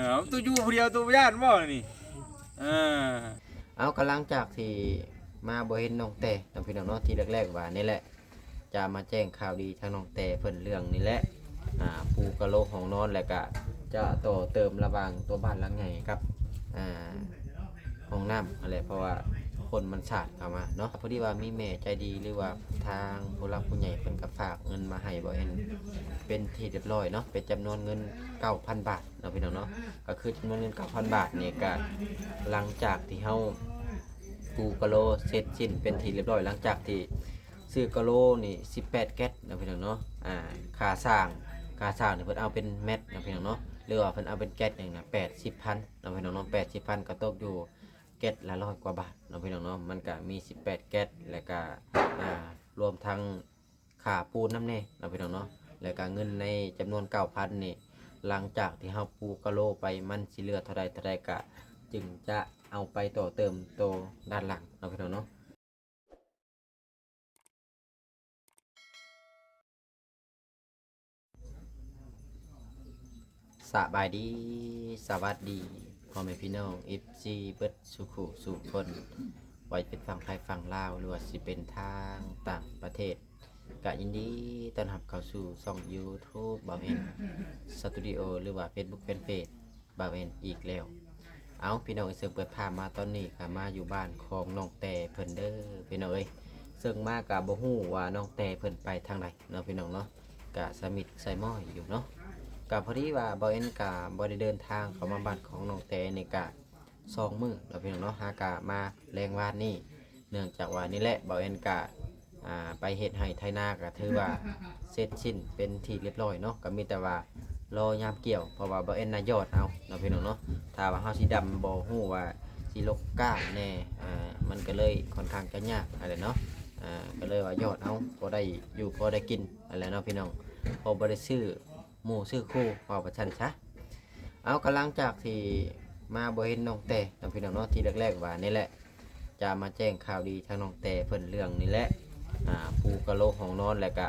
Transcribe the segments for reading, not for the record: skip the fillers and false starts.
เอาตัวอยู่ผู้เดียวตัวบ่ย่านบ่นี่เออเอากำลังจากที่มาบ่เห็นน้องแต่น้องพี่น้องเนาะที่แรกๆว่านี่แหละจะมาแจ้งข่าวดีทางน้องแต่เพิ่นเรื่องนี่แหละปูกะโหลกของนอนแล้วก็จะต่อเติมระหว่างตัวบ้านหลังใหญ่ครับอ่าห้องน้ำอะไรเพราะว่าคนมันสาดเข้ามาเนาะพอดีว่ามีแม่ใจดีหรือว่าทางผู้หลักผู้ใหญ่เพิ่นก็ฝากเงินมาให้บ่เห็นเป็นที่เรียบร้อยเนาะเป็นจำนวนเงิน 9,000 บาทเนาะพี่น้องเนาะก็คือจำนวนเงิน 9,000 บาทนี่ก็หลังจากที่เฮาปูกะโหลเสร็จสิ้นเป็นที่เรียบร้อยหลังจากที่ซื้อกะโหลนี่18 แก๊สเนาะพี่น้องเนาะค่าสร้างนี่เพิ่นเอาเป็นแมตเนาะพี่น้องเนาะหรือว่าเพิ่นเอาเป็นแก๊สอย่างน่ะ80,000เนาะพี่น้องเนาะ80,000ก็ตกอยู่แก๊สละ100กว่าบาทเนาะพี่น้องเนาะมันก็มี18แก๊สแล้วก็รวมทั้งค่าปูนน้ำแน่เนาะพี่น้องเนาะแล้วก็เงินในจำนวน 9,000 นี่หลังจากที่เฮาปูกะโหลไปมันสิเหลือเท่าใดก็จึงจะเอาไปต่อเติมโตด้านหลังเนาะพี่น้องเนาะสบายดีสวัสดีพ่อแม่พี่น้อง FC เบิดสุขุสุคนไว้เป็นฝั่งไทยฝั่งลาวหรือว่าสิเป็นทางต่างประเทศก็ยินดีต้อนรับเข้าสู่ช่อง YouTube บ่าวเอ็นสตูดิโอหรือว่า Facebook Fanpage บ่าวเอ็นอีกแล้วเอาพี่น้องเสิร์ฟเปิดภาพมาตอนนี้ค่ะมาอยู่บ้านของน้องแต่เพิ่นเด้อพี่น้องเอ้ยซึ่งมากับบ่ฮู้ว่าน้องแต่เพิ่นไปทางใดเนาะพี่น้องเนาะก็สมิทใส่ม้อยอยู่เนาะก็พอดีว่าบ่เอ็นก็บ่ได้เดินทางเข้ามาบ้านของน้องแต่นี่ก็2 มื้อเนาะพี่น้องเนาะหากะมาแรงวานนี้เนื่องจากว่านี่แหละบ่เอ็นก็ไปเฮ็ดให้ไถนาก็ถือว่าเสร็จสิ้นเป็นที่เรียบร้อยเนาะก็มีแต่ว่ารอยามเกี่ยวเพราะว่าบ่เอ็นน่ะยอดเอาเนาะพี่น้องเนาะถ้าว่าเฮาสิดำบ่ฮู้ว่าสิลกก้านแน่มันก็เลยค่อนข้างจะยากอะไรเนาะก็เลยว่ายอดเอาพอได้อยู่พอได้กินอะไรเนาะพี่น้องพอบ่ได้ซื้อหมู่ซื้อคู่ว่าประชันซะเอากำลังจากที่มาบ่เห็นน้องแต่น้องพี่น้องเนาะที่แรกๆว่านี่แหละจะมาแจ้งข่าวดีทางน้องแต่เพิ่นเรื่องนี่แหละปูกะโหลกของนอนแล้วก็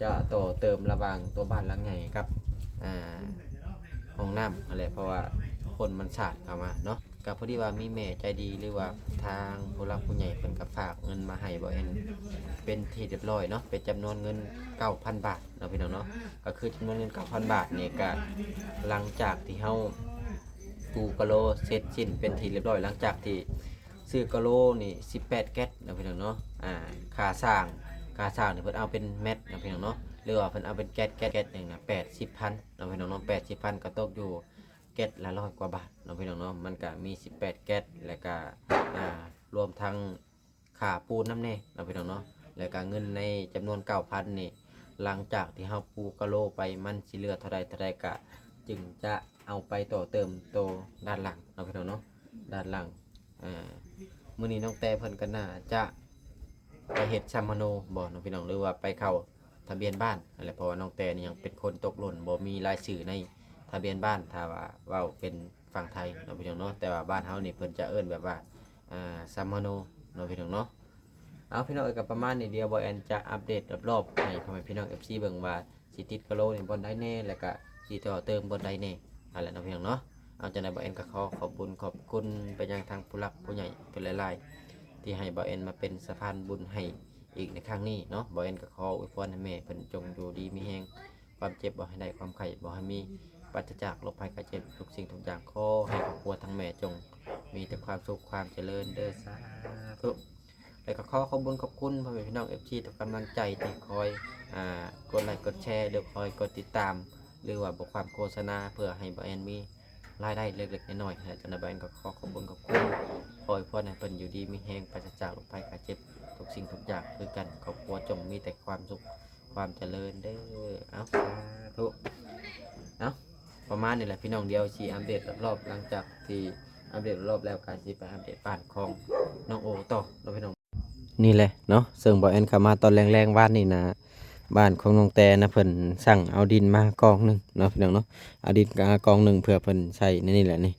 จะต่อเติมระหว่างตัวบ้านหลังใหญ่ครับห้องน้ำอะไรเพราะว่าคนมันสาดเข้ามาเนาะก็พอดีว่ามีแม่ใจดีหรือว่าทางผู้หลักผู้ใหญ่เพิ่นก็ฝากเงินมาให้บ่เห็นเป็นที่เรียบร้อยเนาะเป็นจำนวนเงิน 9,000 บาทเนาะพี่น้องเนาะก็คือจำนวนเงิน 9,000 บาทนี่ก็หลังจากที่เฮาปูกะโหลเสร็จสิ้นเป็นที่เรียบร้อยหลังจากที่ซื้อกะโหลนี่18แก๊สเนาะพี่น้องเนาะค่าสร้างนี่เพิ่นเอาเป็นแมตเนาะพี่น้องเนาะหรือว่าเพิ่นเอาเป็นแก๊สหนึงน่ะ80,000เนาะพี่น้องเนาะ80,000ก็ตกอยู่แก๊สละ100กว่าบาทเนาะพี่น้องเนาะมันก็มี18แก๊สแล้วก็รวมทั้งค่าปูนน้ำแน่เนาะพี่น้องเนาะแล้วก็เงินในจำนวน 9,000 นี่หลังจากที่เฮาปูกะโหลไปมันสิเหลือเท่าใดก็จึงจะเอาไปต่อเติมโตด้านหลังเนาะพี่น้องเนาะด้านหลังมื้อนี้น้องแต่เพิ่นก็น่าจะไปเฮ็ดซัมมโนบ่น้องพี่น้องหรือว่าไปเข้าทะเบียนบ้านอะไรเพราะว่าน้องแต่นี่ยังเป็นคนตกหล่นบ่มีรายชื่อในทะเบียนบ้านถ้าว่าเว้าเป็นฝั่งไทยน้องพี่น้องเนาะแต่ว่าบ้านเฮานี่เพิ่นจะเอิ้นแบบว่าซัมมโนน้องพี่น้องเนาะเอาพี่น้องก็ประมาณนี้เดียวบ่แอนจะอัปเดตรอบๆให้พ่อแม่พี่น้อง FC เบิ่งว่าสิติดกะโหลนี่บ่ได้แน่แล้วก็สิต่อเติมบ่ได้แน่อะไรน้องพี่น้องเนาะเอาจังได๋บ่แอนก็ขอบคุณไปยังทางผู้หลักผู้ใหญ่เพิ่นหลายๆที่ให้บ่แอนมาเป็นสะพานบุญให้อีกในครั้งนี้เนาะบ่เอ็นก็ขออวยพรให้แม่เพิ่นจงอยู่ดีมีแฮงความเจ็บบ่ให้ได้ความไข้บ่ให้มีปราศจากโรคภัยไข้เจ็บทุกสิ่งทุกอย่างขอให้ครอบครัวทั้งแม่จงมีแต่ความสุขความเจริญเด้อสาธุแล้วก็ขอบคุณพ่อแม่พี่น้อง FG ทุกกำลังใจที่คอยกดไลค์กดแชร์หรือคอยกดติดตามหรือว่าบทความโฆษณาเพื่อให้บ่แอนมีรายได้เล็กๆน้อยๆนะจังได๋บ่แอนก็ขอบคุณขออวยพรให้เพิ่นอยู่ดีมีแฮงปราศจากโรคภัยไข้เจ็บทุกสิ่งทุกอย่างคือกันครอบครัวจงมีแต่ความสุขความเจริญเด้อเอาสาธุเอาประมาณนี้แหละพี่น้องเดียวสิอัปเดตรอบๆหลังจากที่อัปเดตรอบแล้วก็สิไปอัปเดตบ้านของน้องโอต่อเนาะพี่น้องนี่แหละเนาะซึ่งบ่แอนเข้ามาตอนแรงๆวานนี่นะบ้านของน้องแต่นะเพิ่นสั่งเอาดินมากองหนึงเนาะพี่น้องเนาะเอาดินกองหนึงเพื่อเพิ่นใช้นี่แหละนี่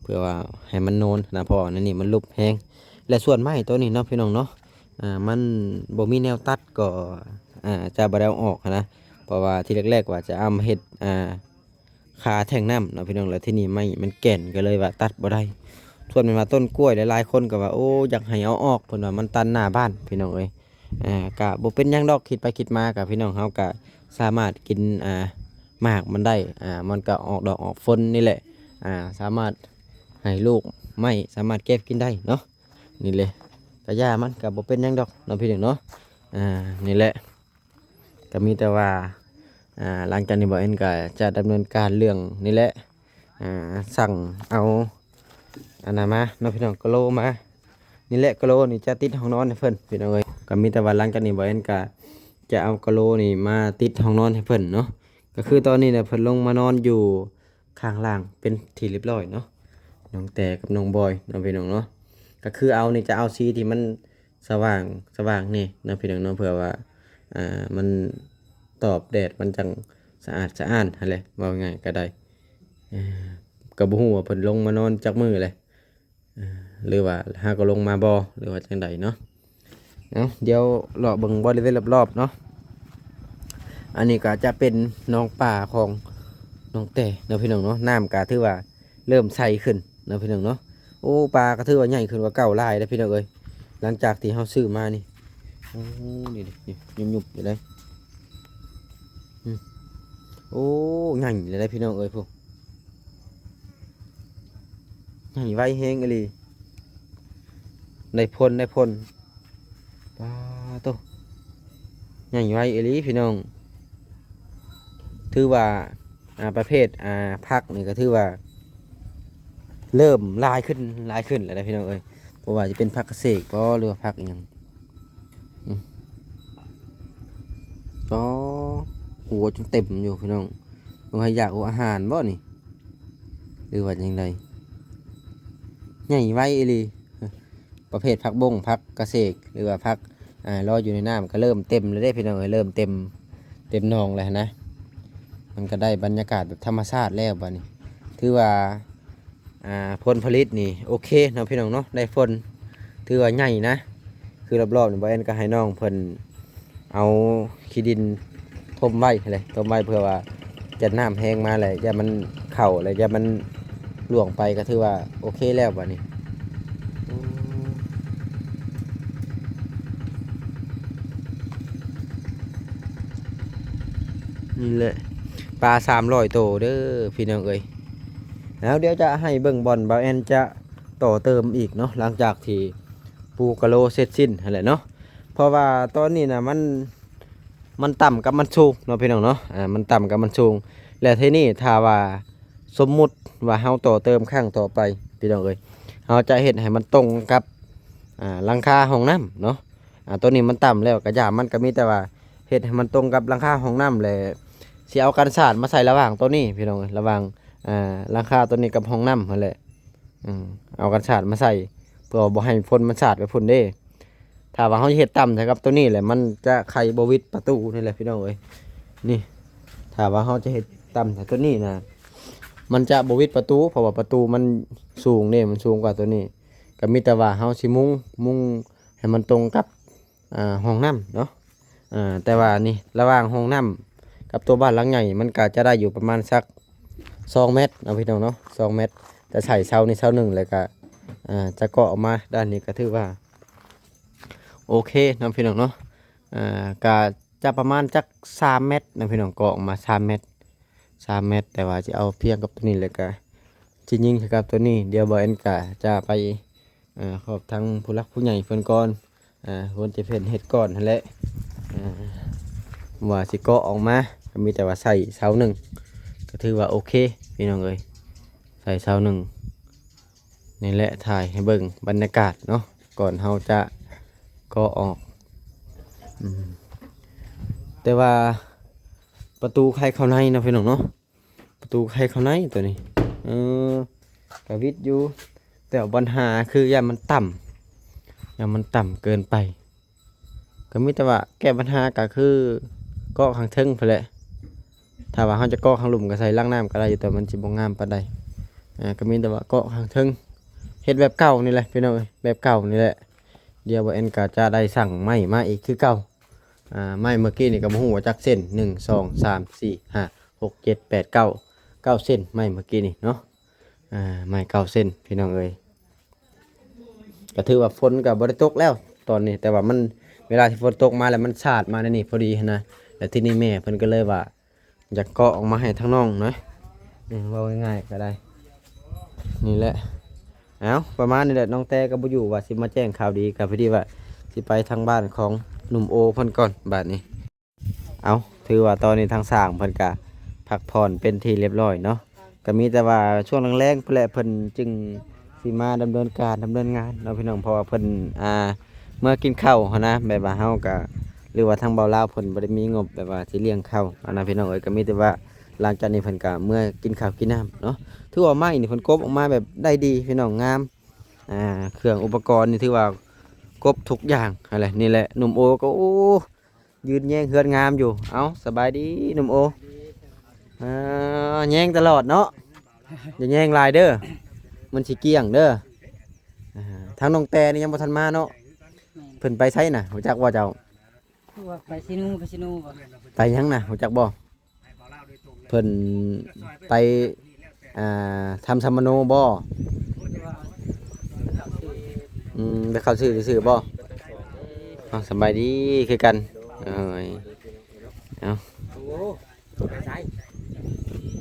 เพื่อว่าให้มันโนนนะเพราะว่านี่มันลุบแฮงและส่วนไม้ตัวนี้เนาะพี่น้องเนาะมันบ่มีแนวตัดก็จะบ่ได้เอาออกนะเพราะว่าที่แรกๆว่าจะเอามาเฮ็ด ขาแทงน้ำเนาะพี่น้องแล้วที่นี่ไม่มันแก่นก็เลยว่าตัดบ่ได้ส่วนมันมาต้นกล้วยหลายๆคนก็ว่าโอ้อยากให้เอาออกเพิ่นว่ามันตันหน้าบ้านพี่น้องเอ้ยก็บ่เป็นหยังดอกคิดไปคิดมาก็พี่น้องเฮาก็สามารถกินหมากมันได้มันก็ออกดอกออกผลนี่แหละสามารถให้ลูกไม่สามารถเก็บกินได้เนาะนี่เลยก็ย่ามันก็บ่เป็นหยังดอกเนาะพี่น้องเนาะนี่แหละก็มีแต่ว่าหลังจากนี้บ่เอ็นก็จะดำเนินการเรื่องนี่แหละสั่งเอาอันนั้นมาเนาะพี่น้องกะโหลมานี่แหละกะโหลนี่จะติดห้องนอนให้เพิ่นพี่น้องเอ้ยก็มีแต่ว่าหลังจากนี้บ่เอ็นก็จะเอากะโหลนี่มาติดห้องนอนให้เพิ่นเนาะก็คือตอนนี้เนี่ยเพิ่นลงมานอนอยู่ข้างล่างเป็นที่เรียบร้อยเนาะน้องแต่กับน้องบอยเนาะพี่น้องเนาะก็คือเอานี่จะเอาสีที่มันสว่างสว่างนี่เนาะพี่น้องเนาะเผื่อว่ามันตอบแดดมันจังสะอาดสะอ้านอะไรว่าง่ายก็ได้ก็บ่ฮู้ว่าเพิ่นลงมานอนจักมื้อเลยหรือว่าหาก็ลงมาบ่หรือว่าจังใดเนาะเดี๋ยวเลาะเบิ่งบริเวณรอบๆเนาะอันนี้ก็จะเป็นหนองป่าของน้องแต่เนาะพี่น้องเนาะน้ำก็ถือว่าเริ่มใสขึ้นเนาะพี่น้องเนาะโอ้ปลาก็ถือว่าใหญ่ขึ้นกว่าเก่าหลายเด้อพี่น้องเอ้ยหลังจากที่เฮาซื้อมานี่โอ้นี่ยุบๆอยู่เลยโอ้ใหญ่เลยได้พี่น้องเอ้ยพวกใหญ่ไวแฮงอีหลีได้พ่นปลาโตใหญ่ไวอีหลีพี่น้องถือว่าประเภทผักนี่ก็ถือว่าเริ่มลายขึ้นแล้วนะพี่น้องเอ้ยเพราะว่าจะเป็นผักเกษตรก็หรือว่าผักอย่างก็หัวจนเต็มอยู่พี่น้องบางทีอยากเอาอาหารบ่นี่หรือว่าอย่างไรใหญ่ไว้อีหลีประเภทผักบงผักเกษตรหรือว่าผักรออยู่ในน้ำก็เริ่มเต็มเลยได้พี่น้องเอ้ยเริ่มเต็มหนองเลยนะมันก็ได้บรรยากาศแบบธรรมชาติแล้วบ้านี้ถือว่าผลผลิตนี่โอเคเนาะพี่น้องเนาะได้ผลถือว่าใหญ่นะคือรอบๆนี่บ่เอ็นก็ให้น้องเพิ่นเอาขี้ดินทมไว้เลยทมไว้เพื่อว่าจะน้ำแห้งมาเลยอย่ามันเข่าเลยอย่ามันหลวงไปก็ถือว่าโอเคแล้วบ้านี้นี่แหละปลา300 ตัวเด้อพี่น้องเอ้ยแล้วเดี๋ยวจะให้เบิ่งบอลบาแอนจะต่อเติมอีกเนาะหลังจากที่ปูกะโลเสร็จสิ้นอะไรเนาะเพราะว่าตอนนี้นะมันต่ำกับมันสูงเนาะพี่น้องเนาะมันต่ำกับมันสูงและที่นี่ถ้าว่าสมมุติว่าเฮาต่อเติมข้างต่อไปพี่น้องเอ้ยเฮาจะเฮ็ดให้มันตรงกับหลังคาห้องน้ำเนาะตัวนี้มันต่ำแล้วกระยามันก็มีแต่ว่าเฮ็ดให้มันตรงกับหลังคาห้องน้ำแหละสิเอากันศาสตร์มาใส่ระหว่างตัวนี้พี่น้องเอ้ยระหว่างหลังคาตัวนี้กับห้องน้ำนั่นแหละเอากันศาสตร์มาใส่เพื่อบ่ให้พ่นมันศาสตร์ไปพ่นเด้ถ้าว่าเฮาเฮ็ดต่ำนะครับตัวนี้แหละมันจะไขบ่วิดประตูนี่แหละพี่น้องเอ้ยนี่ถ้าว่าเฮาจะเฮ็ดต่ำแต่ตัวนี้นะมันจะบ่วิดประตูเพราะว่าประตูมันสูงเนี่ยมันสูงกว่าตัวนี้ก็มีแต่ว่าเฮาสิมุงให้มันตรงกับห้องน้ำเนาะแต่ว่านี่ระหว่างห้องน้ำกับตัวบ้านหลังใหญ่มันก็จะได้อยู่ประมาณสัก2 เมตรเอาพี่น้องเนาะ2 เมตรจะใส่เสานี่เสาหนึ่งเลยก็จะเกาะออกมาด้านนี้ก็ถือว่าโอเคนะพี่น้องเนาะก็จะประมาณจัก3 เมตรนะพี่น้องเกาะออกมา3 เมตรแต่ว่าจะเอาเพียงกับตัวนี้เลยก็จะยิงกับตัวนี้เดี๋ยวบอยเอ็นก็จะไปขอบทั้งผู้รักผู้ใหญ่เพิ่นก่อนคนจะเพิ่นเฮ็ดก่อนนั่นแหละว่าสิเกาะออกมาก็มีแต่ว่าใส่เสาหนึ่งก็ถือว่าโอเคพี่น้องเอ้ยใส่เสาหนึ่งนี่แหละถ่ายให้เบิ่งบรรยากาศเนาะก่อนเฮาจะก็ออกแต่ว่าประตูใครเข้าในนะพี่น้องเนาะประตูใครเข้าในตัวนี้กระวิดอยู่แต่ปัญหาคือย่ามันต่ำเกินไปก็มีแต่ว่าแก้ปัญหาก็คือก็ข้างเทิงไปแหละถ้าว่าเขาจะก็ข้างหลุมก็ใส่ล่างน้ำก็ได้อยู่แต่มันจิบ่งามปานใดก็มีแต่ว่าก็ข้างเทิงเฮ็ดแบบเก่านี่แหละพี่น้องแบบเก่านี่แหละเดี๋ยวว่าเอ็นก็จะได้สั่งไม้มาอีกคือเก่าไม้เมื่อกี้นี่ก็บ่ฮู้ว่าจักเส้น1 2 3 4 5 6 7 8 9 9เส้นไม้เมื่อกี้นี่เนาะไม้9เส้นพี่น้องเอ้ยก็ถือว่าฝนก็บ่ได้ตกแล้วตอนนี้แต่ว่ามันเวลาที่ฝนตกมาแล้วมันสาดมาในนี่พอดีนะแล้วที่นี่แม่เพิ่นก็เลยว่าอยากเกาะออกมาให้ทั้งน้องเนาะเว้าง่ายๆก็ได้นี่แหละเอาประมาณนี้แหละน้องแต่ก็บ่อยู่ว่าสิมาแจ้งข่าวดีก็พอดีว่าสิไปทางบ้านของหนุ่มโอเพิ่นก่อนบัดนี้เอาถือว่าตอนนี้ทางสร้างเพิ่นก็พักผ่อนเป็นที่เรียบร้อยเนาะก็มีแต่ว่าช่วงแรงๆเพิ่นแหละเพิ่นจึงสิมาดำเนินงานเนาะพี่น้องเพราะว่าเพิ่นเมื่อกินข้าวหั้นนะแบบว่าเฮาก็หรือว่าทางเบาลาวเพิ่นบ่ได้มีงบแบบว่าสิเลี้ยงข้าวอันนั้นพี่น้องเอ้ยก็มีแต่ว่าหลังจากนี้เพิ่นก็เมื่อกินข้าวกินน้ำเนาะถือว่าไม้นี่เพิ่นกบออกมาแบบได้ดีพี่น้องงามเครื่องอุปกรณ์นี่ถือว่ากบทุกอย่างอะไรนี่แหละหนุ่มโอก็โอ้ยืนแย่งเฮือนงามอยู่เอาสบายดีหนุ่มโอแย่งตลอดเนาะอย่าแย่งหลายเด้อมันสิเกี้ยงเด้อทางน้องแต่นี่ยังบ่ทันมาเนาะเพิ่นไปไสน่ะรู้จักบ่เจ้าไปซินูบ่ ไปยังน่ะรู้จักบ่เพิ่นไปทำสัมมโนบ่ไปเข้าซื่อบ่สบายดีคือกันเอาไปใช้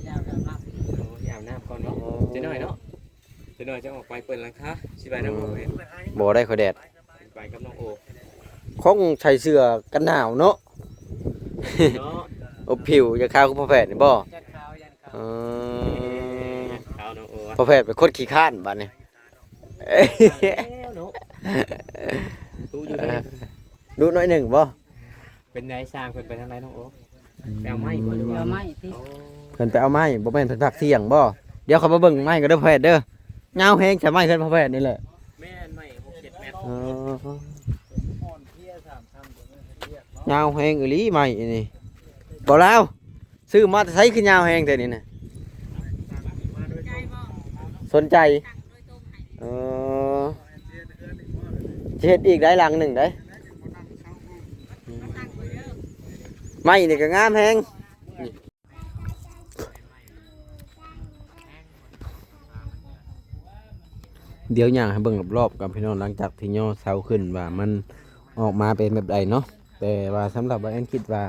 ยาวน้ำก่อนเนาะเจะหน่อยเนาะเจะหน่อยจะออกไปเปิดร้านค้าสิไปน้ำโอเห็น บ่ได้ขอแดด ไปกับน้องโอ คงใส่เสื้อกันหนาวเนาะ เนาะ อบผิวจะข้าวกับพ่อแพทย์นี่บ่ ยันขาวยันขาว เอาน้องโอ พ่อแพทย์เป็นคนขี้ข้านบัดนี้ เนาะดูอยู่เลย ดูหน่อยหนึ่งบ่ เป็นนายสร้างเพิ่นไปทางไหนน้องโอแปลไม้ก่อนดีกว่า เดี๋ยวไม้ติ เพิ่นไปเอาไม้บ่แม่นเพิ่นพักเที่ยงบ่เดี๋ยวเขามาเบิ่งไม้ก็เด้อพ่อแพทย์เด้อเงาแฮงจะไม้เพิ่นพ่อแพทย์นี่แหละ แม่นไม้6-7 เมตร เงาแฮงอีหลีไม้นี่บ่แล้วซื้อมาใช้คือเงาแฮงแต่นี่น่ะสนใจสิเฮ็ดอีกได้หลังหนึ่งได้ไม้นี่ก็งามแฮงเดี๋ยวย่างให้เบิ่งรอบๆกับพี่น้องหลังจากที่ย่อเสาขึ้นว่ามันออกมาเป็นแบบใดเนาะแต่ว่าสำหรับว่าแอนคิดว่า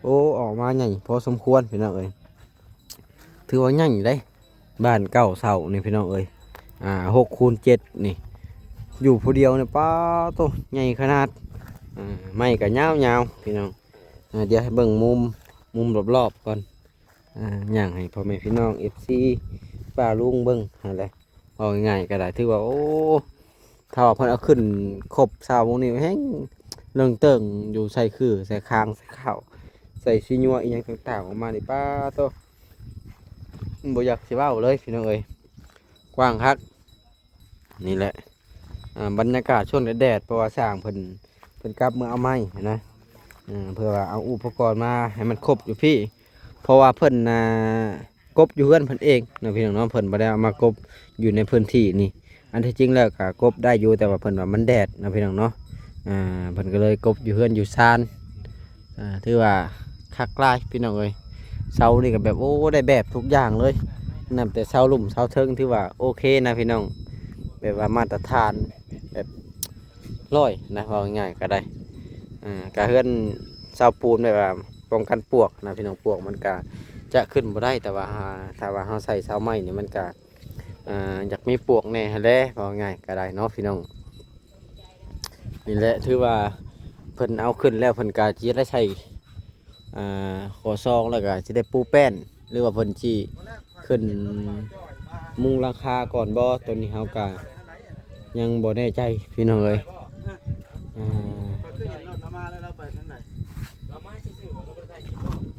โอ้ออกมาใหญ่พอสมควรพี่น้องเอ้ยถือว่าใหญ่ได้บ้านเก่าเสานี่พี่น้องเอ้ย6x7นี่อยู่ผู้เดียวเนี่ยป้าโตใหญ่ขนาดไม้ก็ยาวๆพี่น้องเดี๋ยวให้เบิ่งมุมรอบๆก่อนย่างให้พ่อแม่พี่น้อง FC ป้าลุงเบิ่งอะไรเอาง่ายๆก็ได้ถือว่าโอ้ถ้าว่าเพิ่นเอาขึ้นครบเสาโมงนี้แฮงเรื่องเติ่งอยู่ใส่คือใส่คางใส่ข้าวใส่ซีญัวอีหยังต่างๆออกมานี่ป้าโตบ่อยากสิเว้าเลยพี่น้องเอ้ยกว้างคักนี่แหละบรรยากาศช่วงแดดๆเพราะว่าสร้างเพิ่นกลับเมื่อเอาไม้นะเพื่อว่าเอาอุปกรณ์มาให้มันครบอยู่พี่เพราะว่าเพิ่นกบอยู่เฮือนเพิ่นเองนะพี่น้องเนาะเพิ่นบ่ได้เอามากบอยู่ในพื้นที่นี่อันที่จริงแล้วก็กบได้อยู่แต่ว่าเพิ่นว่ามันแดดนะพี่น้องเนาะเพิ่นก็เลยกบอยู่เฮือนอยู่ซานถือว่าคักหลายพี่น้องเอ้ยเสานี่ก็แบบโอ้ได้แบบทุกอย่างเลยนับแต่เสาลุ่มเสาเทิงถือว่าโอเคนะพี่น้องแบบว่ามาตรฐานแบบร้อยนะว่าง่ายๆก็ได้ก็เฮือนเสาปูนแบบว่าป้องกันปลวกนะพี่น้องปลวกมันก็จะขึ้นบ่ได้แต่ว่าถ้าว่าเฮาใส่เสาไม้นี่มันก็อยากมีปลวกแน่แหละว่าง่ายก็ได้เนาะพี่น้องนี่แหละถือว่าเพิ่นเอาขึ้นแล้วเพิ่นก็สิได้ใช้ขอซองแล้วก็สิได้ปูแป้นหรือว่าเพิ่นสิขึ้นมุงราคาก่อนบ่ตัวนี้เฮาก็ยังบ่แน่ใจพี่น้องเอ้ย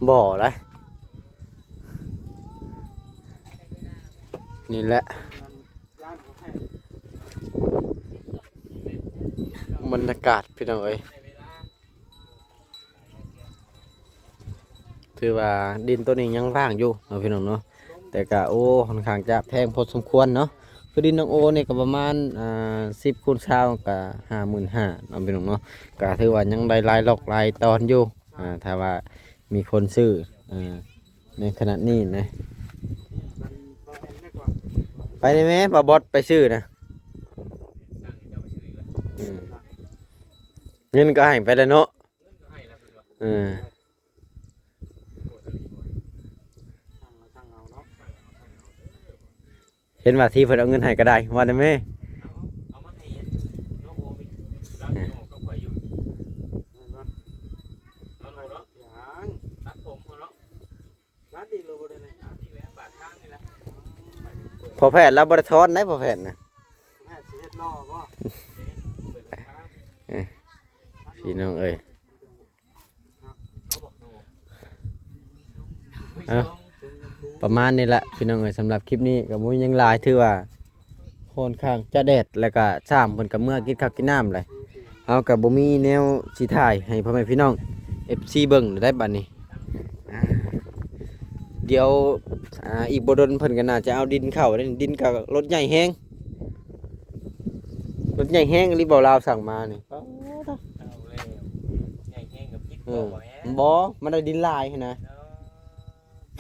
บ่เลยนี่แหละบรรยากาศพี่น้องเอ้ยถือว่าดินตัวนี้ยังว่างอยู่เนาะพี่น้องเนาะแต่ก็โอ้ค่อนข้างจะแพงพอสมควรเนาะคือดินน้องโอเนี่ยก็ประมาณ10 คูณ 20ก็55,000เนาะพี่น้องเนาะก็ถือว่ายังได้หลายหลอกหลายตอนอยู่ถ้าว่ามีคนซื้อในขณะนี้นะ ไปได้ไหมบ่บอสไปซื้อนะเงินก็ให้ไปแล้วเนาะเห็นว่าที่เพิ่นเอาเงินให้ก็ได้ว่าได้ไหมพอแพทย์แล้วบริทอนได้พอแพทย์นะพี่น้องเอ้ยประมาณนี้แหละพี่น้องเอ้ยสำหรับคลิปนี้กับมุ้ยยังลายถือว่าค่อนข้างจะแดดแล้วก็ซ้ำเพิ่นกับเมื่อกินข้าวกินน้ำเลยเอากับบ่มีแนวสิถ่ายให้พ่อแม่พี่น้อง FC เบิ่งได้บัดนี้เดี๋ยวอีกบ่ดนเพิ่นก็น่าจะเอาดินเข้าดินกับรถใหญ่แฮงรถใหญ่แฮงรีบ่ลาวสั่งมานี่บ่มันได้ดินลายนะ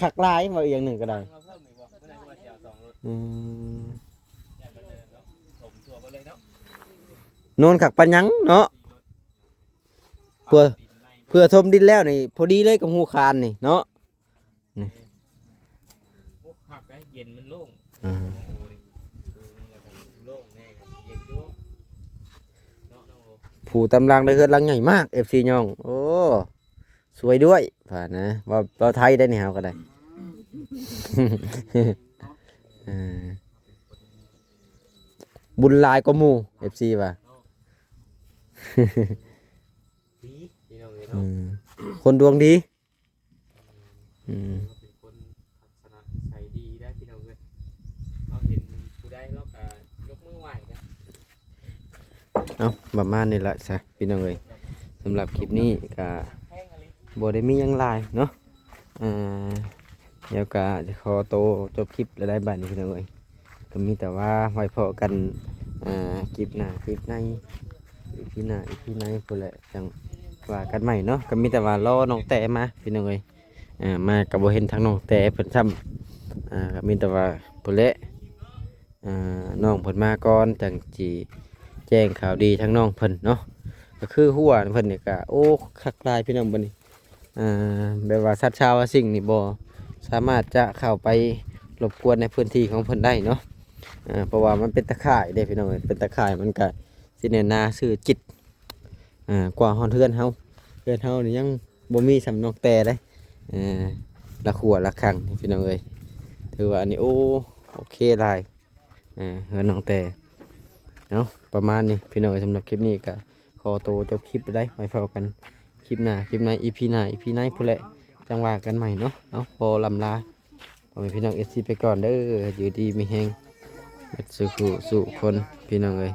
คักลายมาอีกอย่างหนึ่งก็ได้โนนขักปัญญังเนาะเพื่อทมดินแล้วนี่พอดีเลยกับหูคานนี่เนาะเย็นมันโล่งผู้ตำลังได้เฮือนลังใหญ่มาก FC ย่องโอ้สวยด้วยผ่านนะว่าไทยได้เนี่ยก็ได้บุญลายก็มูFC ป่ะคนดวงดีเอาประมาณนี้ละจ้ะพี่น้องเอ้ยสำหรับคลิปนี้ก็บ่ได้มีหยังหลายเนาะเดี๋ยวก็จะขอโตจบคลิปหลายๆบัดนี้พี่น้องเอ้ยก็มีแต่ว่าไว้พอกันคลิปหน้าคลิปในพี่หน้าพี่ในพุ่นแหละจังว่ากันใหม่เนาะก็มีแต่ว่ารอน้องแต่มาพี่น้องเอ้ยมาก็บ่เห็นทางน้องแต่เพิ่นซ้ำก็มีแต่ว่าพุ่นแหละน้องเพิ่นมาก่อนจังสิแจ้งข่าวดีทั้งน้องเพิ่นเนาะก็คือหัวเพิ่นนี่ก็โอ้คักลายพี่น้องบัดนี้แบบว่าสัตว์ชาวสิ่งนี่บ่สามารถจะเข้าไปรบกวนในพื้นที่ของเพิ่นได้เนาะเพราะว่ามันเป็นตะข่ายเด้พี่น้องเป็นตะข่ายมันก็สิแน่นาชื่อจิตกว่าฮอนเฮือนเฮานี่ยังบ่มีสำนองแต่เด้ละขัวละคังพี่น้องเอ้ยถือว่าอันนี้โอเคหลายเฮือนน้องแต่เนาะประมาณนี้พี่น้องสำหรับคลิปนี้ก็ขอตัวจบคลิปไปได้ไว้พบกันคลิปหน้าEP หน้าพุ่นแหละจังว่ากันใหม่เนาะเอาพอลำลาขอให้พี่น้อง SC ไปก่อนเด้ออยู่ดีมีแฮงสู่คนพี่น้องเอ้ย